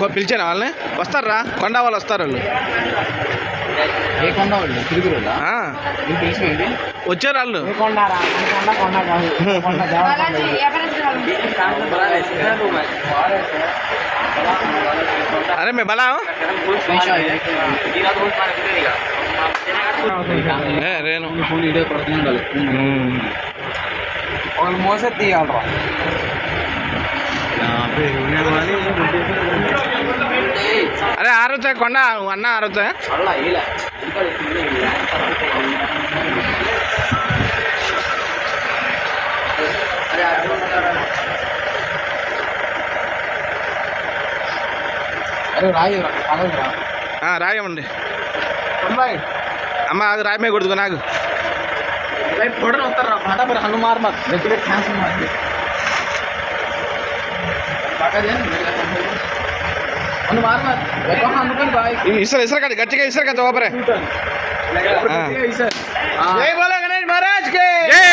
పిలిచాను వాళ్ళని వస్తారా కొండ వాళ్ళు వస్తారు వాళ్ళు ఏ కొండ వాళ్ళు తిరుగురు పిలిచిపోయింది వచ్చారు వాళ్ళు अरे मैं भला हूँ रेनो మోసే తీయాలరా अरे आ रहा है కొండ అన్న आ रहा है రాయమండి అమ్మ ఆగు రాయమే కొడుకు నాకు ఫోటోలు వస్తారా మాట మరి హనుమార్ इसर का गच्चे इसर का जवाब है जय बोला गणेश महाराज के जय।